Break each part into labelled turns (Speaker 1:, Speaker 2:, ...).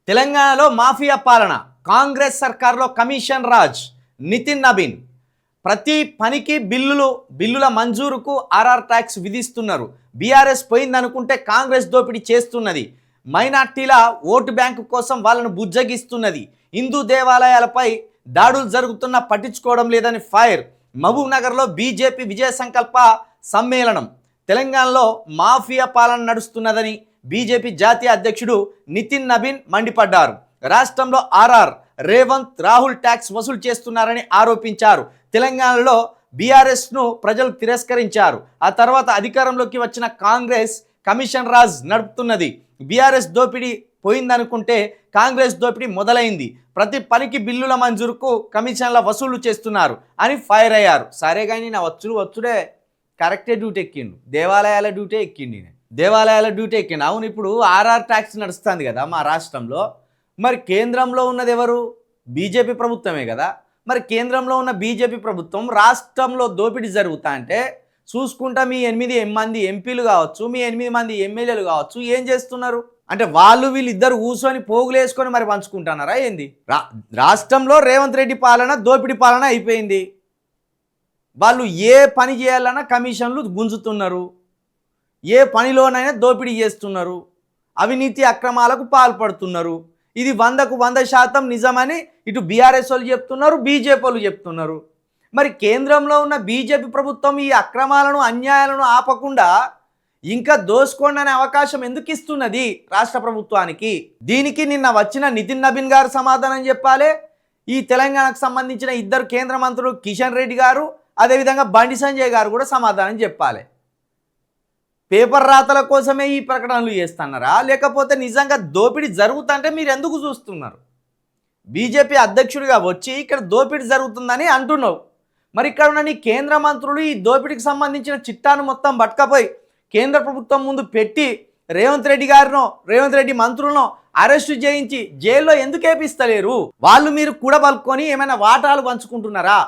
Speaker 1: తెలంగాణలో మాఫియా పాలన, కాంగ్రెస్ సర్కార్లో కమిషన్ రాజ్, నితిన్ నబీన్ ప్రతి పనికి బిల్లుల మంజూరుకు ఆర్ఆర్ ట్యాక్స్ విధిస్తున్నారు. బీఆర్ఎస్ పోయిందనుకుంటే కాంగ్రెస్ దోపిడీ చేస్తున్నది. మైనార్టీల ఓటు బ్యాంకు కోసం వాళ్ళను బుజ్జగిస్తున్నది. హిందూ దేవాలయాలపై దాడులు జరుగుతున్నా పట్టించుకోవడం లేదని ఫైర్. మహబూబ్ నగర్లో బీజేపీ విజయ సంకల్ప సమ్మేళనం. తెలంగాణలో మాఫియా పాలన నడుస్తున్నదని బీజేపీ జాతీయ అధ్యక్షుడు నితిన్ నబీన్ మండిపడ్డారు. రాష్ట్రంలో ఆర్ఆర్, రేవంత్, రాహుల్ ట్యాక్స్ వసూలు చేస్తున్నారని ఆరోపించారు. తెలంగాణలో బీఆర్ఎస్ను ప్రజలు తిరస్కరించారు. ఆ తర్వాత అధికారంలోకి వచ్చిన కాంగ్రెస్ కమిషన్ రాజ్ నడుపుతున్నది. బీఆర్ఎస్ దోపిడీ పోయిందనుకుంటే కాంగ్రెస్ దోపిడీ మొదలైంది. ప్రతి పనికి బిల్లుల మంజూరుకు కమిషన్ల వసూలు చేస్తున్నారు అని ఫైర్ అయ్యారు. సరే కానీ నా వచ్చుడే కరెక్టే డ్యూటీ ఎక్కిండు, దేవాలయాల డ్యూటీ ఎక్కిండి, దేవాలయాల డ్యూటీ ఎక్కిండు. అవును, ఇప్పుడు ఆర్ఆర్ ట్యాక్స్ నడుస్తుంది కదా మా రాష్ట్రంలో. మరి కేంద్రంలో ఉన్నది ఎవరు? బీజేపీ ప్రభుత్వమే కదా. మరి కేంద్రంలో ఉన్న బీజేపీ ప్రభుత్వం రాష్ట్రంలో దోపిడీ జరుగుతా అంటే చూసుకుంటా మీ 8 మంది ఎంపీలు కావచ్చు, మీ 8 మంది ఎమ్మెల్యేలు కావచ్చు, ఏం చేస్తున్నారు అంటే వీళ్ళిద్దరు కూర్చొని పోగులు వేసుకొని మరి పంచుకుంటున్నారా ఏంది? రాష్ట్రంలో రేవంత్ రెడ్డి పాలన దోపిడీ పాలన అయిపోయింది. వాళ్ళు ఏ పని చేయాలన్నా కమిషన్లు గుంజుతున్నారు, ఏ పనిలోనైనా దోపిడీ చేస్తున్నారు, అవినీతి అక్రమాలకు పాల్పడుతున్నారు. ఇది 100కు 100% నిజమని ఇటు బీఆర్ఎస్ వాళ్ళు చెప్తున్నారు, బీజేపీ వాళ్ళు చెప్తున్నారు. మరి కేంద్రంలో ఉన్న బీజేపీ ప్రభుత్వం ఈ అక్రమాలను, అన్యాయాలను ఆపకుండా ఇంకా దోసుకోండి అనే అవకాశం ఎందుకు ఇస్తున్నది రాష్ట్ర ప్రభుత్వానికి? దీనికి నిన్న వచ్చిన నితిన్ నబీన్ గారు సమాధానం చెప్పాలి. ఈ తెలంగాణకు సంబంధించిన 2 కేంద్ర మంత్రులు కిషన్ రెడ్డి గారు, అదేవిధంగా బండి సంజయ్ గారు కూడా సమాధానం చెప్పాలి. పేపర్ రాతల కోసమే ఈ ప్రకటనలు చేస్తున్నారా, లేకపోతే నిజంగా దోపిడీ జరుగుతుంటే మీరు ఎందుకు చూస్తున్నారు? బీజేపీ అధ్యక్షుడిగా వచ్చి ఇక్కడ దోపిడీ జరుగుతుందని అంటున్నావు. మరి ఇక్కడ ఉన్న నీ కేంద్ర మంత్రులు ఈ దోపిడీకి సంబంధించిన చిట్టాను మొత్తం పట్టుకపోయి కేంద్ర ప్రభుత్వం ముందు పెట్టి రేవంత్ రెడ్డి మంత్రులను అరెస్టు చేయించి జైల్లో ఎందుకు వేపిస్తలేరు? వాళ్ళు మీరు కూడబలుకొని ఏమైనా వాటాలు పంచుకుంటున్నారా,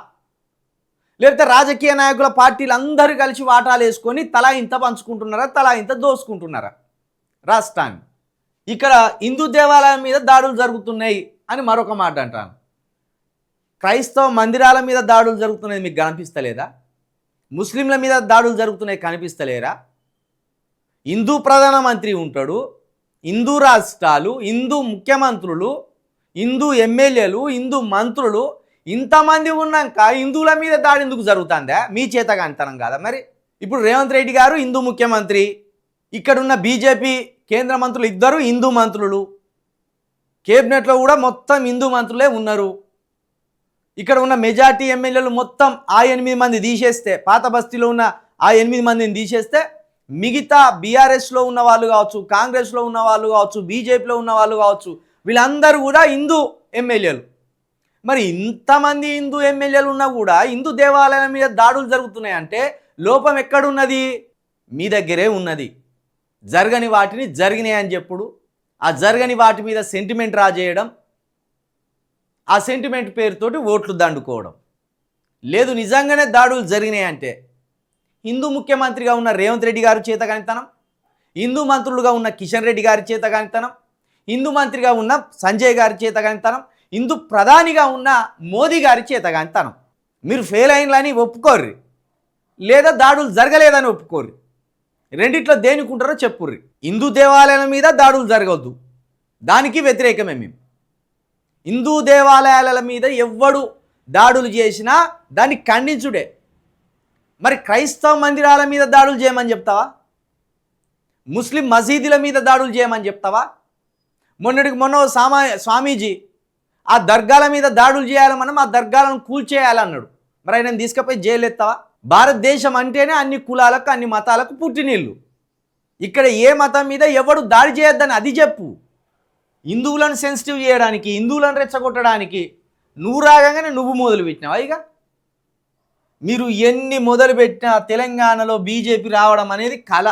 Speaker 1: లేకపోతే రాజకీయ నాయకుల పార్టీలు అందరూ కలిసి వాటాలు వేసుకొని తలా ఇంత పంచుకుంటున్నారా, తలా ఇంత దోసుకుంటున్నారా రాష్ట్రాన్ని? ఇక్కడ హిందూ దేవాలయం మీద దాడులు జరుగుతున్నాయి అని మరొక మాట అంటాను. క్రైస్తవ మందిరాల మీద దాడులు జరుగుతున్నాయి మీకు కనిపిస్తలేదా? ముస్లింల మీద దాడులు జరుగుతున్నాయి కనిపిస్తలేరా? హిందూ ప్రధానమంత్రి ఉంటాడు, హిందూ రాష్ట్రాలు, హిందూ ముఖ్యమంత్రులు, హిందూ ఎమ్మెల్యేలు, హిందూ మంత్రులు ఇంతమంది ఉన్నాక హిందువుల మీద దాడి ఎందుకు జరుగుతుందా? మీ చేతగానితనం కాదా? మరి ఇప్పుడు రేవంత్ రెడ్డి గారు హిందూ ముఖ్యమంత్రి, ఇక్కడున్న బీజేపీ కేంద్ర మంత్రులు 2 హిందూ మంత్రులు, కేబినెట్లో కూడా మొత్తం హిందూ మంత్రులే ఉన్నారు. ఇక్కడ ఉన్న మెజార్టీ ఎమ్మెల్యేలు మొత్తం ఆ 8 మంది తీసేస్తే, పాత బస్తీలో ఉన్న ఆ 8 మందిని తీసేస్తే మిగతా బీఆర్ఎస్లో ఉన్న వాళ్ళు కావచ్చు, కాంగ్రెస్లో ఉన్న వాళ్ళు కావచ్చు, బీజేపీలో ఉన్న వాళ్ళు కావచ్చు, వీళ్ళందరూ కూడా హిందూ ఎమ్మెల్యేలు. మరి ఇంతమంది హిందూ ఎమ్మెల్యేలు ఉన్నా కూడా హిందూ దేవాలయాల మీద దాడులు జరుగుతున్నాయి అంటే లోపం ఎక్కడున్నది? మీ దగ్గరే ఉన్నది. జరగని వాటిని జరిగినాయి అని చెప్పుడు, ఆ జరగని వాటి మీద సెంటిమెంట్ రాజేయడం, ఆ సెంటిమెంట్ పేరుతోటి ఓట్లు దండుకోవడం. లేదు నిజంగానే దాడులు జరిగినాయి అంటే హిందూ ముఖ్యమంత్రిగా ఉన్న రేవంత్ రెడ్డి గారి చేతగానితనం, హిందూ మంత్రులుగా ఉన్న కిషన్ రెడ్డి గారి చేతగానితనం, హిందూ మంత్రిగా ఉన్న సంజయ్ గారి చేతగానితనం, హిందూ ప్రధానిగా ఉన్న మోదీ గారి చేతగానితనం. మీరు ఫెయిల్ అయినని ఒప్పుకోర్రి, లేదా దాడులు జరగలేదని ఒప్పుకోర్రి. రెండిట్లో దేనికుంటారో చెప్పుర్రి. హిందూ దేవాలయాల మీద దాడులు జరగవద్దు, దానికి వ్యతిరేకమే మేము. హిందూ దేవాలయాల మీద ఎవ్వడు దాడులు చేసినా దాన్ని ఖండించుడే. మరి క్రైస్తవ మందిరాల మీద దాడులు చేయమని చెప్తావా? ముస్లిం మసీదుల మీద దాడులు చేయమని చెప్తావా? మొన్న స్వామీజీ ఆ దర్గాల మీద దాడులు చేయాలమని ఆ దర్గాలను కూల్చేయాలన్నాడు. మరి ఆయన తీసుకుపోయి జైలు ఎత్తావా? భారతదేశం అంటేనే అన్ని కులాలకు, అన్ని మతాలకు పుట్టినీళ్ళు. ఇక్కడ ఏ మతం మీద ఎవడు దాడి చేయొద్దని అది చెప్పు. హిందువులను సెన్సిటివ్ చేయడానికి, హిందువులను రెచ్చగొట్టడానికి నువ్వు రాగానే నువ్వు మొదలు పెట్టినావా? ఇక మీరు ఎన్ని మొదలు పెట్టినా తెలంగాణలో బీజేపీ రావడం అనేది కళ.